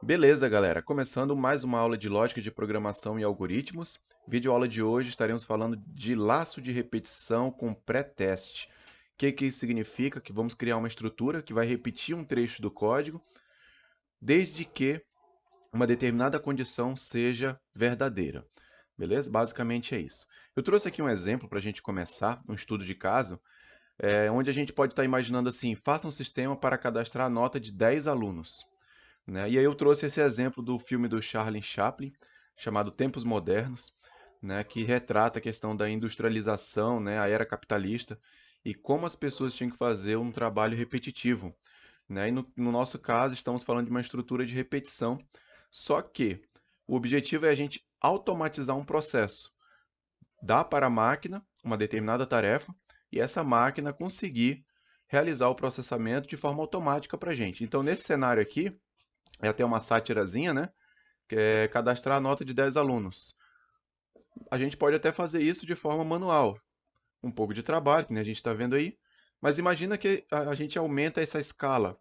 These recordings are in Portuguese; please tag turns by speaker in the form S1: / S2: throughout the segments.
S1: Beleza, galera. Começando mais uma aula de lógica de programação e algoritmos. Vídeo aula de hoje estaremos falando de laço de repetição com pré-teste. O que isso significa? Que vamos criar uma estrutura que vai repetir um trecho do código, desde que uma determinada condição seja verdadeira. Beleza? Basicamente é isso. Eu trouxe aqui um exemplo para a gente começar, um estudo de caso, onde a gente pode estar imaginando assim, faça um sistema para cadastrar a nota de 10 alunos. Né? E aí eu trouxe esse exemplo do filme do Charlie Chaplin, chamado Tempos Modernos, né, que retrata a questão da industrialização, né, a era capitalista, e como as pessoas tinham que fazer um trabalho repetitivo. Né? E no nosso caso, estamos falando de uma estrutura de repetição, só que o objetivo é a gente automatizar um processo, dar para a máquina uma determinada tarefa, e essa máquina conseguir realizar o processamento de forma automática para a gente. Então, nesse cenário aqui, é até uma sátirazinha, né? Que é cadastrar a nota de 10 alunos. A gente pode até fazer isso de forma manual. Um pouco de trabalho, que nem a gente está vendo aí. Mas imagina que a gente aumenta essa escala.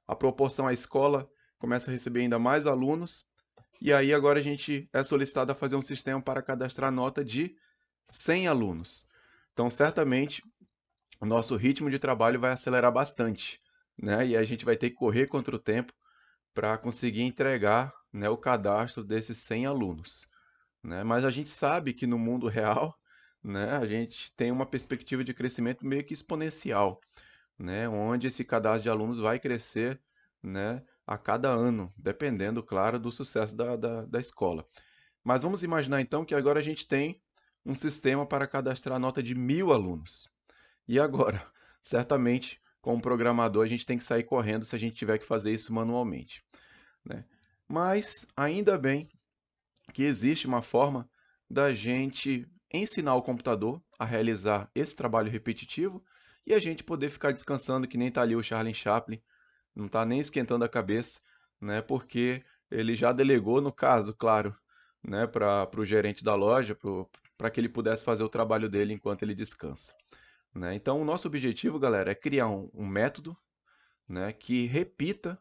S1: A proporção à escola começa a receber ainda mais alunos. E aí agora a gente é solicitado a fazer um sistema para cadastrar a nota de 100 alunos. Então, certamente, o nosso ritmo de trabalho vai acelerar bastante. Né? E a gente vai ter que correr contra o tempo para conseguir entregar, né, o cadastro desses 100 alunos. Né? Mas a gente sabe que no mundo real, né, a gente tem uma perspectiva de crescimento meio que exponencial, né, onde esse cadastro de alunos vai crescer, né, a cada ano, dependendo, claro, do sucesso da escola. Mas vamos imaginar então que agora a gente tem um sistema para cadastrar a nota de 1.000 alunos. E agora? Certamente, como programador, a gente tem que sair correndo se a gente tiver que fazer isso manualmente. Né? Mas ainda bem que existe uma forma da gente ensinar o computador a realizar esse trabalho repetitivo e a gente poder ficar descansando que nem está ali o Charlie Chaplin, não está nem esquentando a cabeça, né? Porque ele já delegou, no caso, claro, né, para o gerente da loja, para que ele pudesse fazer o trabalho dele enquanto ele descansa. Né? Então, o nosso objetivo, galera, é criar um método, né, que repita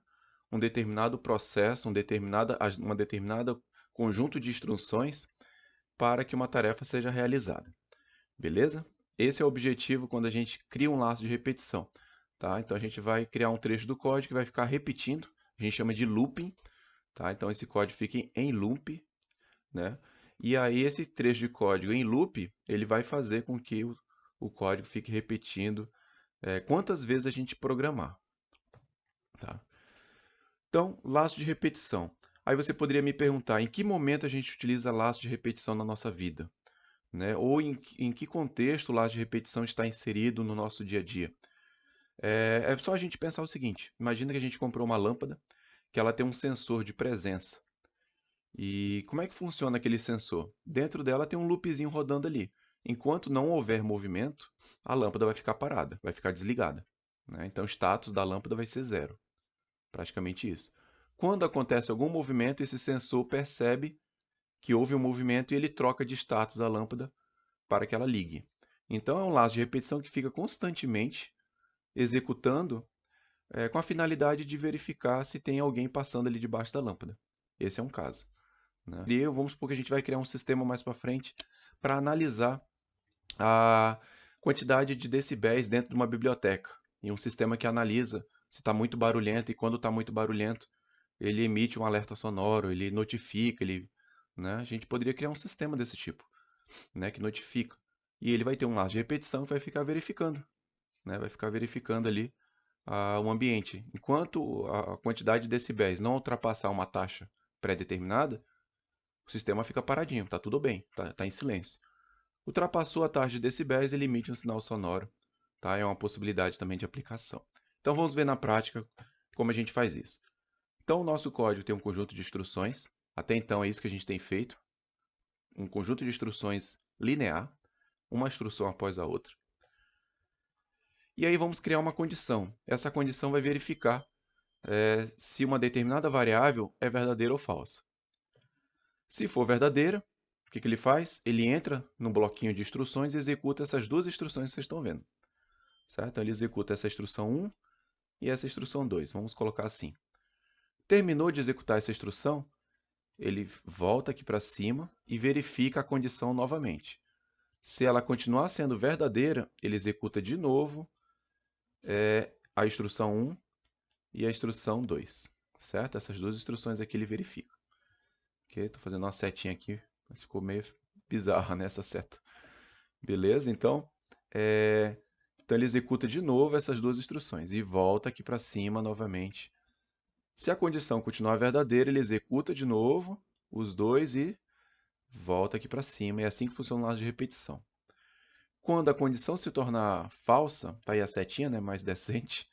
S1: um determinado processo, uma determinada conjunto de instruções para que uma tarefa seja realizada. Beleza? Esse é o objetivo quando a gente cria um laço de repetição. Tá? Então a gente vai criar um trecho do código que vai ficar repetindo, a gente chama de looping. Tá? Então esse código fica em loop, né? E aí esse trecho de código em loop, ele vai fazer com que o código fique repetindo quantas vezes a gente programar. Tá? Então, laço de repetição. Aí você poderia me perguntar, em que momento a gente utiliza laço de repetição na nossa vida? Né? Ou em que contexto o laço de repetição está inserido no nosso dia a dia? É só a gente pensar o seguinte, imagina que a gente comprou uma lâmpada que ela tem um sensor de presença. E como é que funciona aquele sensor? Dentro dela tem um loopzinho rodando ali. Enquanto não houver movimento, a lâmpada vai ficar parada, vai ficar desligada. Né? Então o status da lâmpada vai ser zero. Praticamente isso. Quando acontece algum movimento, esse sensor percebe que houve um movimento e ele troca de status a lâmpada para que ela ligue. Então é um laço de repetição que fica constantemente executando com a finalidade de verificar se tem alguém passando ali debaixo da lâmpada. Esse é um caso. Né? E vamos supor que a gente vai criar um sistema mais para frente para analisar a quantidade de decibéis dentro de uma biblioteca. E um sistema que analisa se está muito barulhento e quando está muito barulhento, ele emite um alerta sonoro, ele notifica, né? A gente poderia criar um sistema desse tipo, né, que notifica. E ele vai ter um laço de repetição que vai ficar verificando, né? Vai ficar verificando ali o ambiente. Enquanto a quantidade de decibéis não ultrapassar uma taxa pré-determinada, o sistema fica paradinho, está tudo bem, está em silêncio. Ultrapassou a taxa de decibéis, ele emite um sinal sonoro. Tá? É uma possibilidade também de aplicação. Então vamos ver na prática como a gente faz isso. Então o nosso código tem um conjunto de instruções. Até então é isso que a gente tem feito. Um conjunto de instruções linear, uma instrução após a outra. E aí vamos criar uma condição. Essa condição vai verificar se uma determinada variável é verdadeira ou falsa. Se for verdadeira, o que ele faz? Ele entra no bloquinho de instruções e executa essas duas instruções que vocês estão vendo. Certo? Então ele executa essa instrução 1 e essa instrução 2. Vamos colocar assim. Terminou de executar essa instrução, ele volta aqui para cima e verifica a condição novamente. Se ela continuar sendo verdadeira, ele executa de novo a instrução 1 e a instrução 2, certo? Essas duas instruções aqui ele verifica. Ok? Estou fazendo uma setinha aqui, mas ficou meio bizarra nessa seta. Beleza? Então ele executa de novo essas duas instruções e volta aqui para cima novamente. Se a condição continuar verdadeira, ele executa de novo os dois e volta aqui para cima. É assim que funciona o laço de repetição. Quando a condição se tornar falsa, tá aí a setinha, né, mais decente.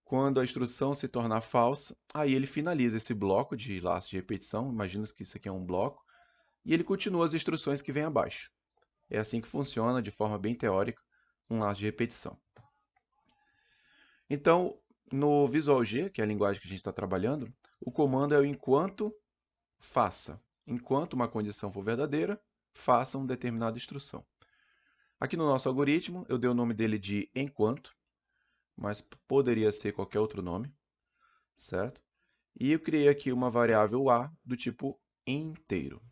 S1: Quando a instrução se tornar falsa, aí ele finaliza esse bloco de laço de repetição. Imagina que isso aqui é um bloco. E ele continua as instruções que vêm abaixo. É assim que funciona, de forma bem teórica, um laço de repetição. Então, no Visual G, que é a linguagem que a gente está trabalhando, o comando é o enquanto faça. Enquanto uma condição for verdadeira, faça uma determinada instrução. Aqui no nosso algoritmo, eu dei o nome dele de enquanto, mas poderia ser qualquer outro nome, certo? E eu criei aqui uma variável a do tipo inteiro.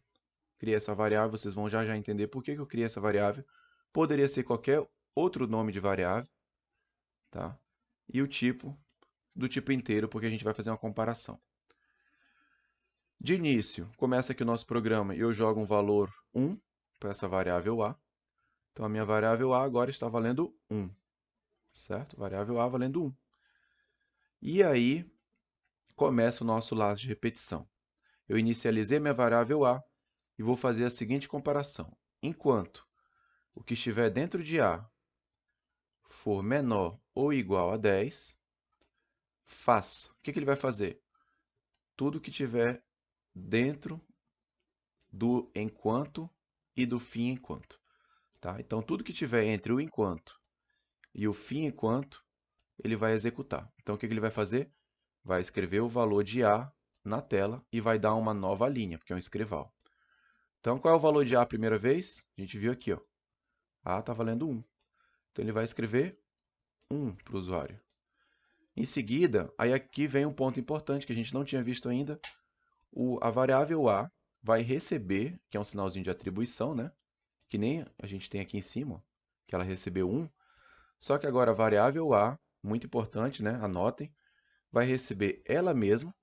S1: Criei essa variável, vocês vão já entender por que eu criei essa variável. Poderia ser qualquer outro nome de variável, tá? E o tipo do tipo inteiro, porque a gente vai fazer uma comparação. De início, começa aqui o nosso programa e eu jogo um valor 1 para essa variável a. Então, a minha variável a agora está valendo 1, certo? Variável a valendo 1. E aí, começa o nosso laço de repetição. Eu inicializei minha variável a e vou fazer a seguinte comparação. Enquanto o que estiver dentro de a for menor ou igual a 10, faça. O que ele vai fazer? Tudo que tiver dentro do enquanto e do fim enquanto. Tá? Então, tudo que tiver entre o enquanto e o fim enquanto, ele vai executar. Então, o que ele vai fazer? Vai escrever o valor de A na tela e vai dar uma nova linha, porque é um escrival. Então, qual é o valor de A a primeira vez? A gente viu aqui, ó. A está valendo 1. Então, ele vai escrever 1 para o usuário. Em seguida, aí aqui vem um ponto importante que a gente não tinha visto ainda. A variável A vai receber, que é um sinalzinho de atribuição, né? Que nem a gente tem aqui em cima, que ela recebeu 1. Só que agora a variável A, muito importante, né? Anotem, vai receber ela mesma,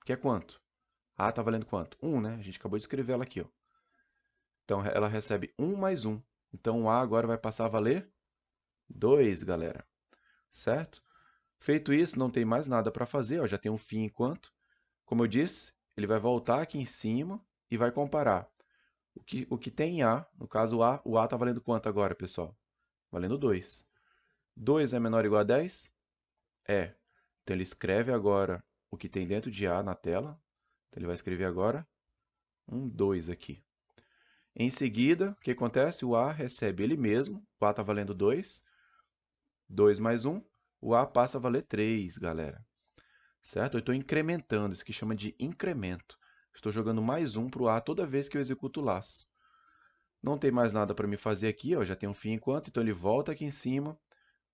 S1: que é quanto? A está valendo quanto? 1, né? A gente acabou de escrever ela aqui, ó. Então, ela recebe 1 mais 1. Então, o A agora vai passar a valer 2, galera. Certo? Feito isso, não tem mais nada para fazer, ó, já tem um fim enquanto. Como eu disse, ele vai voltar aqui em cima e vai comparar. O que tem em A, no caso o A está valendo quanto agora, pessoal? Valendo 2. 2 é menor ou igual a 10? É. Então, ele escreve agora o que tem dentro de A na tela. Então, ele vai escrever agora um 2 aqui. Em seguida, o que acontece? O A recebe ele mesmo. O A está valendo 2. 2 mais 1. O A passa a valer 3, galera. Certo? Eu estou incrementando. Isso que chama de incremento. Estou jogando mais 1 para o A toda vez que eu executo o laço. Não tem mais nada para me fazer aqui. Ó, já tem um fim enquanto. Então, ele volta aqui em cima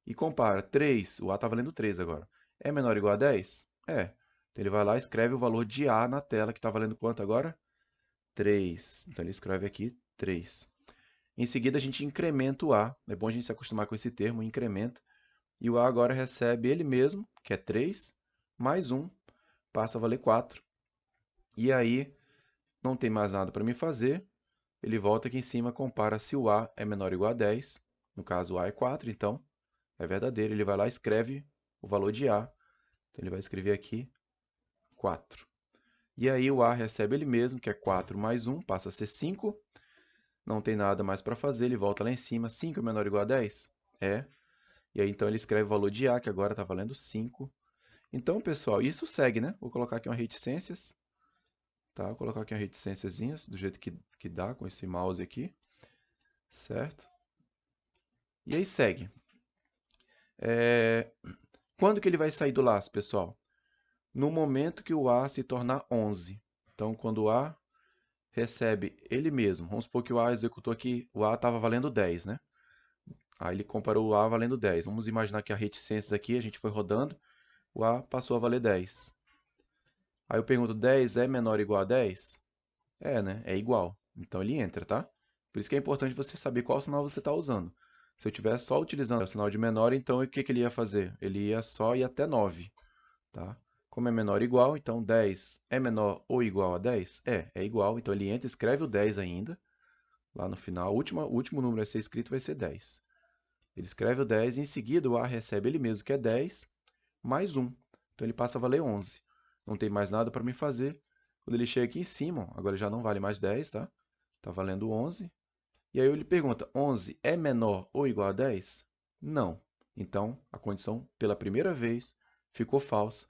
S1: e compara. 3. O A está valendo 3 agora. É menor ou igual a 10? É. Então, ele vai lá e escreve o valor de A na tela, que está valendo quanto agora? 3. Então, ele escreve aqui 3. Em seguida, a gente incrementa o A. É bom a gente se acostumar com esse termo, incrementa. E o A agora recebe ele mesmo, que é 3, mais 1, passa a valer 4. E aí, não tem mais nada para me fazer. Ele volta aqui em cima, compara se o A é menor ou igual a 10. No caso, o A é 4, então é verdadeiro. Ele vai lá e escreve o valor de A. Então, ele vai escrever aqui 4. E aí, o A recebe ele mesmo, que é 4 mais 1, passa a ser 5. Não tem nada mais para fazer, ele volta lá em cima. 5 é menor ou igual a 10? É. E aí, então, ele escreve o valor de A, que agora está valendo 5. Então, pessoal, isso segue, né? Vou colocar aqui uma reticências. Tá? Vou colocar aqui uma reticênciazinhas, do jeito que dá, com esse mouse aqui. Certo? E aí, segue. Quando que ele vai sair do laço, pessoal? No momento que o A se tornar 11. Então, quando o A recebe ele mesmo. Vamos supor que o A executou aqui, o A estava valendo 10, né? Aí ele comparou o A valendo 10. Vamos imaginar que a reticências aqui, a gente foi rodando, o A passou a valer 10. Aí eu pergunto, 10 é menor ou igual a 10? É, né? É igual. Então ele entra, tá? Por isso que é importante você saber qual sinal você está usando. Se eu estiver só utilizando o sinal de menor, então o que que ele ia fazer? Ele ia só ir até 9, tá? Como é menor ou igual, então 10 é menor ou igual a 10? É igual. Então ele entra, escreve o 10 ainda, lá no final. O último número a ser escrito vai ser 10. Ele escreve o 10 e em seguida o A recebe ele mesmo, que é 10, mais 1. Então ele passa a valer 11. Não tem mais nada para me fazer. Quando ele chega aqui em cima, ó, agora já não vale mais 10, tá? Está valendo 11. E aí ele pergunta, 11 é menor ou igual a 10? Não. Então, a condição, pela primeira vez, ficou falsa.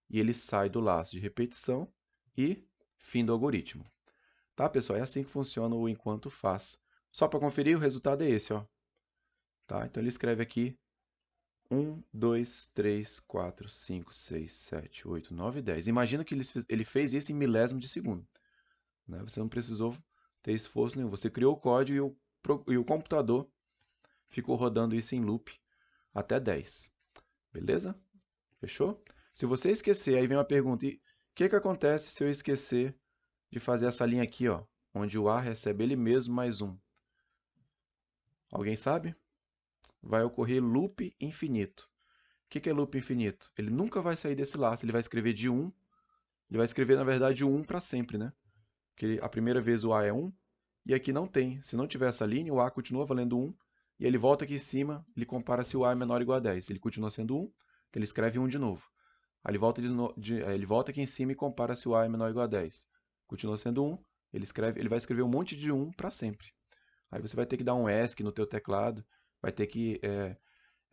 S1: E ele sai do laço de repetição e fim do algoritmo. Tá, pessoal? É assim que funciona o enquanto faz. Só para conferir, o resultado é esse, ó. Tá? Então ele escreve aqui 1, 2, 3, 4, 5, 6, 7, 8, 9, 10. Imagina que ele fez isso em milésimo de segundo. Né? Você não precisou ter esforço nenhum. Você criou o código e o computador ficou rodando isso em loop até 10. Beleza? Fechou? Se você esquecer, aí vem uma pergunta. E o que, que acontece se eu esquecer de fazer essa linha aqui, ó, onde o A recebe ele mesmo mais 1? Alguém sabe? Vai ocorrer loop infinito. O que é loop infinito? Ele nunca vai sair desse laço, ele vai escrever de 1, ele vai escrever, na verdade, o 1 para sempre, né? Porque a primeira vez o A é 1, e aqui não tem. Se não tiver essa linha, o A continua valendo 1, e ele volta aqui em cima, ele compara se o A é menor ou igual a 10. Ele continua sendo 1, então ele escreve 1 de novo. Aí ele volta aqui em cima e compara se o A é menor ou igual a 10. Continua sendo 1, ele vai escrever um monte de 1 para sempre. Aí você vai ter que dar um ESC no teu teclado, vai ter que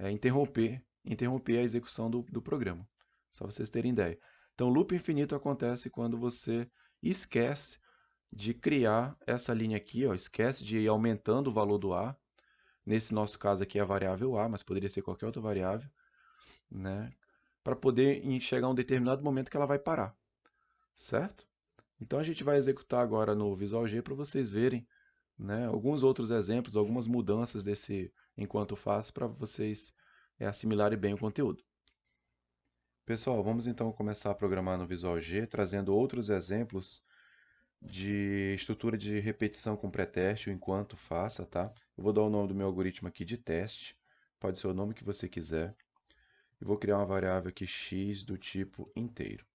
S1: interromper a execução do programa. Só vocês terem ideia. Então, loop infinito acontece quando você esquece de criar essa linha aqui, ó, esquece de ir aumentando o valor do A. Nesse nosso caso aqui é a variável A, mas poderia ser qualquer outra variável, né? Para poder chegar a um determinado momento que ela vai parar, certo? Então a gente vai executar agora no Visual G para vocês verem, né, alguns outros exemplos, algumas mudanças desse enquanto faço para vocês assimilarem bem o conteúdo. Pessoal, vamos então começar a programar no Visual G, trazendo outros exemplos de estrutura de repetição com pré-teste, o enquanto faça, tá? Eu vou dar o nome do meu algoritmo aqui de teste, pode ser o nome que você quiser, e vou criar uma variável aqui x do tipo inteiro,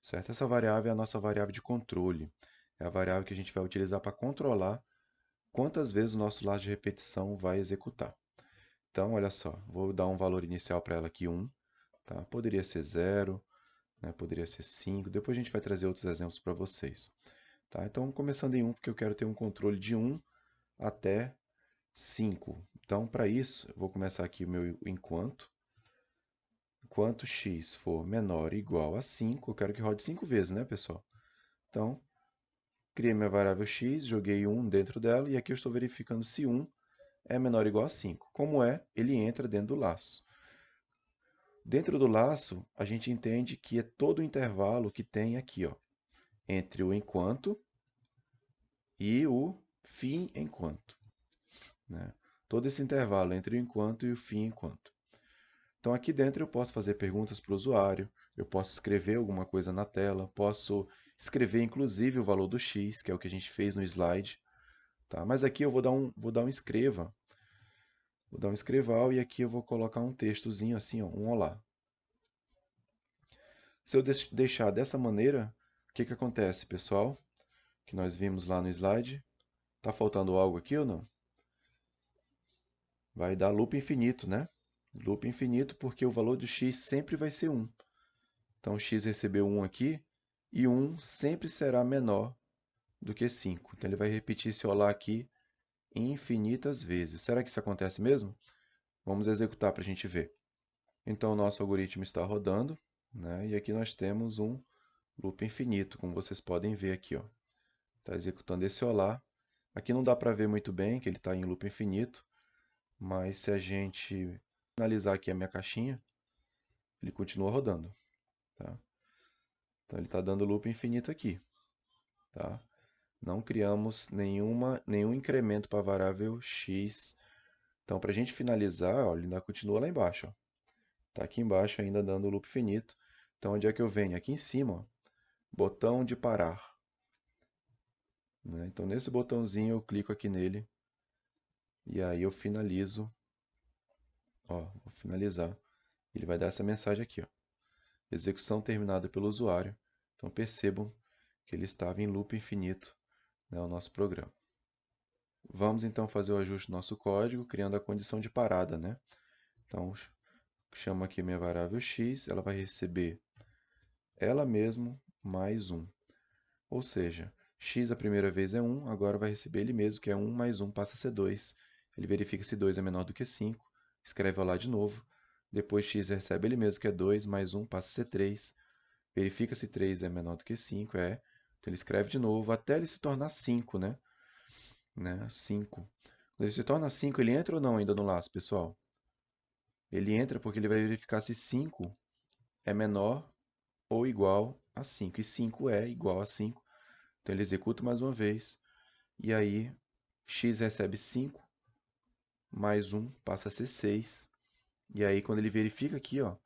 S1: certo? Essa variável é a nossa variável de controle, é a variável que a gente vai utilizar para controlar quantas vezes o nosso laço de repetição vai executar. Então, olha só, vou dar um valor inicial para ela aqui, 1, tá? Poderia ser 0, né? Poderia ser 5, depois a gente vai trazer outros exemplos para vocês. Tá? Então, começando em 1, porque eu quero ter um controle de 1 até 5. Então, para isso, eu vou começar aqui o meu enquanto. Enquanto x for menor ou igual a 5, eu quero que rode 5 vezes, né, pessoal? Então, criei minha variável x, joguei 1 dentro dela, e aqui eu estou verificando se 1 é menor ou igual a 5. Como é, ele entra dentro do laço. Dentro do laço, a gente entende que é todo o intervalo que tem aqui, ó, entre o enquanto e o fim enquanto, né? Todo esse intervalo entre o enquanto e o fim enquanto. Então aqui dentro eu posso fazer perguntas para o usuário, eu posso escrever alguma coisa na tela, posso escrever inclusive o valor do x, que é o que a gente fez no slide, tá? Mas aqui eu vou dar um escreva, vou dar um escreval e aqui eu vou colocar um textozinho assim, ó, um olá. Se eu deixar dessa maneira, o que que acontece, pessoal? Que nós vimos lá no slide. Tá faltando algo aqui ou não? Vai dar loop infinito, né? Loop infinito porque o valor do x sempre vai ser 1. Então, x recebeu 1 aqui e 1 sempre será menor do que 5. Então, ele vai repetir esse olá aqui infinitas vezes. Será que isso acontece mesmo? Vamos executar para a gente ver. Então, o nosso algoritmo está rodando, né? E aqui nós temos um loop infinito, como vocês podem ver aqui, ó. Está executando esse olá. Aqui não dá para ver muito bem que ele está em loop infinito, mas se a gente finalizar aqui a minha caixinha, ele continua rodando, tá? Então ele está dando loop infinito aqui, tá? Não criamos nenhum incremento para a variável x. Então, para a gente finalizar, ó, ele ainda continua lá embaixo. Está aqui embaixo ainda dando loop infinito. Então, onde é que eu venho? Aqui em cima, ó, botão de parar, né? Então, nesse botãozinho, eu clico aqui nele e aí eu finalizo. Ó, vou finalizar. Ele vai dar essa mensagem aqui, ó. Execução terminada pelo usuário. Então, percebam que ele estava em loop infinito, né, o nosso programa. Vamos então fazer o ajuste do nosso código, criando a condição de parada, né? Então, chamo aqui minha variável x, ela vai receber ela mesmo mais 1. Ou seja, x a primeira vez é 1, agora vai receber ele mesmo, que é 1 mais 1 passa a ser 2. Ele verifica se 2 é menor do que 5, escreve lá de novo. Depois x recebe ele mesmo, que é 2 mais 1 passa a ser 3. Verifica se 3 é menor do que 5, é. Então ele escreve de novo até ele se tornar 5, né? 5. Quando ele se torna 5, ele entra ou não ainda no laço, pessoal? Ele entra porque ele vai verificar se 5 é menor ou igual a 5. E 5 é igual a 5. Então ele executa mais uma vez. E aí x recebe 5 mais 1 passa a ser 6. E aí quando ele verifica aqui, ó,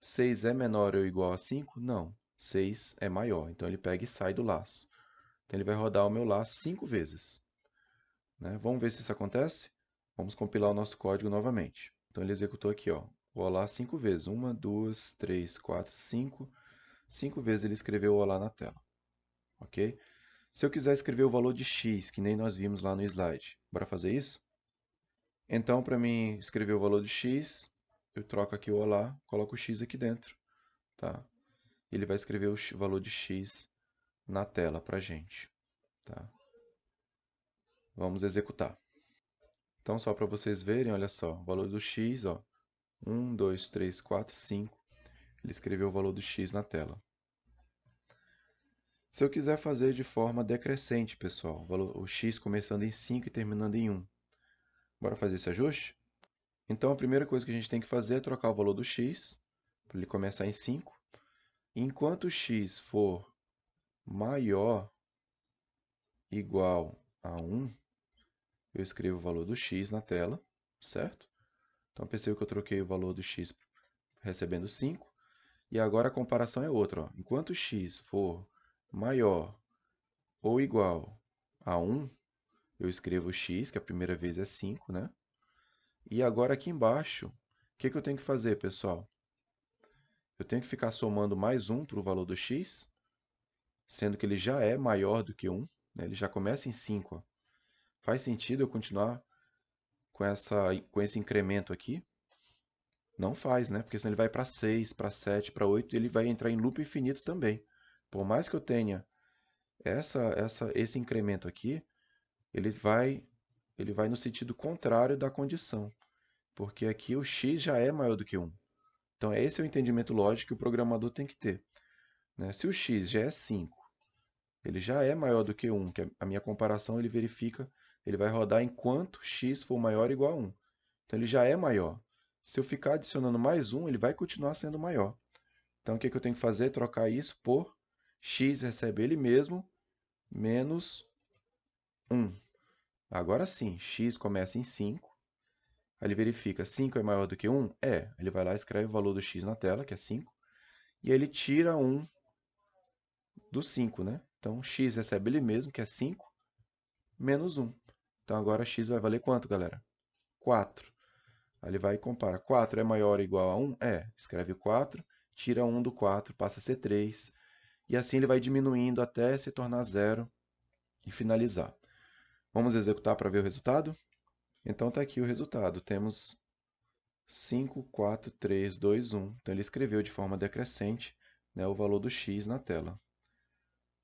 S1: 6 é menor ou igual a 5? Não, 6 é maior. Então ele pega e sai do laço. Então ele vai rodar o meu laço 5 vezes, né? Vamos ver se isso acontece? Vamos compilar o nosso código novamente. Então ele executou aqui, ó, o olá 5 vezes. 1, 2, 3, 4, 5. 5 vezes ele escreveu o olá na tela. Ok? Se eu quiser escrever o valor de x, que nem nós vimos lá no slide, bora fazer isso? Então, para mim escrever o valor de x, eu troco aqui o olá, coloco o x aqui dentro, tá? Ele vai escrever o valor de x na tela para a gente, tá? Vamos executar. Então, só para vocês verem, olha só, o valor do x, ó, 1, 2, 3, 4, 5. Ele escreveu o valor do x na tela. Se eu quiser fazer de forma decrescente, pessoal, o x começando em 5 e terminando em 1, bora fazer esse ajuste? Então, a primeira coisa que a gente tem que fazer é trocar o valor do x, para ele começar em 5. Enquanto o x for maior igual a 1, eu escrevo o valor do x na tela, certo? Então, perceba que eu troquei o valor do x recebendo 5. E agora a comparação é outra. Ó. Enquanto x for maior ou igual a 1, eu escrevo x, que a primeira vez é 5, né? E agora aqui embaixo, o que eu tenho que fazer, pessoal? Eu tenho que ficar somando mais 1 para o valor do x, sendo que ele já é maior do que 1, né? Ele já começa em 5. Ó. Faz sentido eu continuar com esse incremento aqui? Não faz, né? Porque senão ele vai para 6, para 7, para 8, e ele vai entrar em loop infinito também. Por mais que eu tenha esse incremento aqui, ele vai, ele vai no sentido contrário da condição, porque aqui o x já é maior do que 1. Então, esse é o entendimento lógico que o programador tem que ter, né? Se o x já é 5, ele já é maior do que 1, que a minha comparação ele verifica, ele vai rodar enquanto x for maior ou igual a 1. Então, ele já é maior. Se eu ficar adicionando mais 1, ele vai continuar sendo maior. Então, o que eu tenho que fazer? Trocar isso por x recebe ele mesmo menos 1. Agora sim, x começa em 5. Aí ele verifica, 5 é maior do que 1? É. Ele vai lá e escreve o valor do x na tela, que é 5. E aí ele tira 1 do 5, né? Então, x recebe ele mesmo, que é 5, menos 1. Então, agora x vai valer quanto, galera? 4. Aí ele vai e compara. 4 é maior ou igual a 1? É. Escreve 4, tira 1 do 4, passa a ser 3. E assim ele vai diminuindo até se tornar 0 e finalizar. Vamos executar para ver o resultado? Então está aqui o resultado. Temos 5, 4, 3, 2, 1. Então ele escreveu de forma decrescente, né, o valor do x na tela.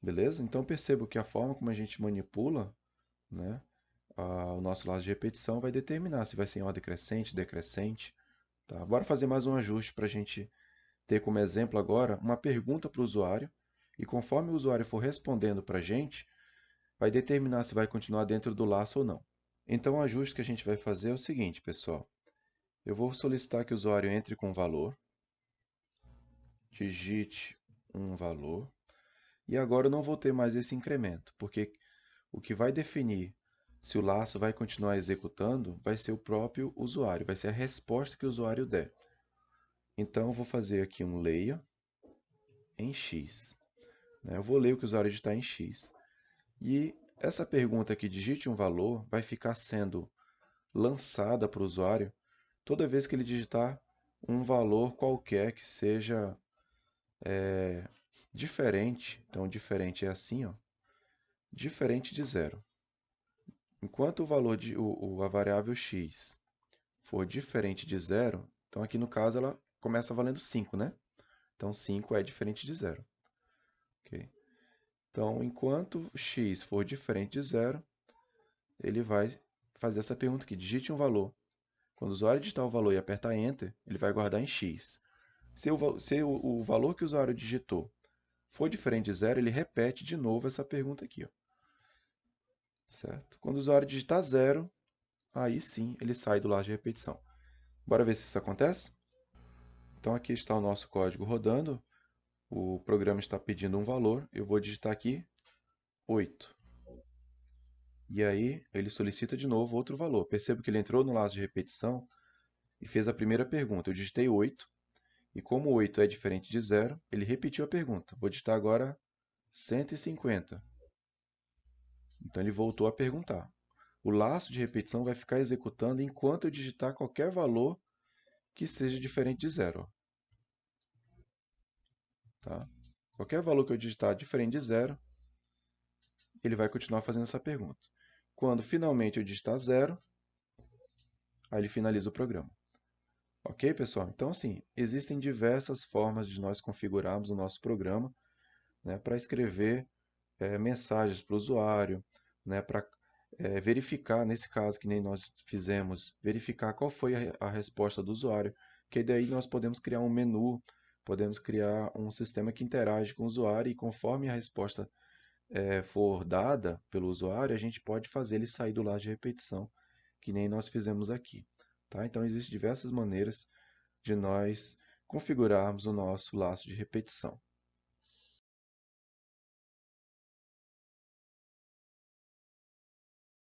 S1: Beleza? Então percebo que a forma como a gente manipula, né, o nosso laço de repetição vai determinar se vai ser em ordem crescente, decrescente. Tá? Bora fazer mais um ajuste para a gente ter como exemplo agora uma pergunta para o usuário, e conforme o usuário for respondendo para a gente, vai determinar se vai continuar dentro do laço ou não. Então o ajuste que a gente vai fazer é o seguinte, pessoal. Eu vou solicitar que o usuário entre com um valor, digite um valor, e agora eu não vou ter mais esse incremento, porque o que vai definir se o laço vai continuar executando vai ser o próprio usuário, vai ser a resposta que o usuário der. Então, eu vou fazer aqui um leia em x. né? Eu vou ler o que o usuário digitar em X. E essa pergunta aqui, digite um valor, vai ficar sendo lançada para o usuário toda vez que ele digitar um valor qualquer que seja diferente. Então, diferente é assim, ó, diferente de zero. Enquanto o valor a variável x for diferente de zero, então aqui no caso ela começa valendo 5, né? Então 5 é diferente de zero. Ok? Então, enquanto x for diferente de zero, ele vai fazer essa pergunta aqui, digite um valor. Quando o usuário digitar o valor e apertar Enter, ele vai guardar em x. Se o valor que o usuário digitou for diferente de zero, ele repete de novo essa pergunta aqui, ó. Certo? Quando o usuário digitar zero, aí sim ele sai do laço de repetição. Bora ver se isso acontece? Então aqui está o nosso código rodando. O programa está pedindo um valor. Eu vou digitar aqui 8. E aí ele solicita de novo outro valor. Perceba que ele entrou no laço de repetição e fez a primeira pergunta. Eu digitei 8. E como 8 é diferente de zero, ele repetiu a pergunta. Vou digitar agora 150. Então ele voltou a perguntar. O laço de repetição vai ficar executando enquanto eu digitar qualquer valor que seja diferente de zero. Tá? Qualquer valor que eu digitar diferente de zero, ele vai continuar fazendo essa pergunta. Quando finalmente eu digitar zero, aí ele finaliza o programa. Ok, pessoal? Então, assim, existem diversas formas de nós configurarmos o nosso programa, né, para escrever mensagens para o usuário, né, para verificar, nesse caso que nem nós fizemos, verificar qual foi a resposta do usuário, que daí nós podemos criar um menu, podemos criar um sistema que interage com o usuário e conforme a resposta for dada pelo usuário, a gente pode fazer ele sair do laço de repetição, que nem nós fizemos aqui. Tá? Então, existem diversas maneiras de nós configurarmos o nosso laço de repetição.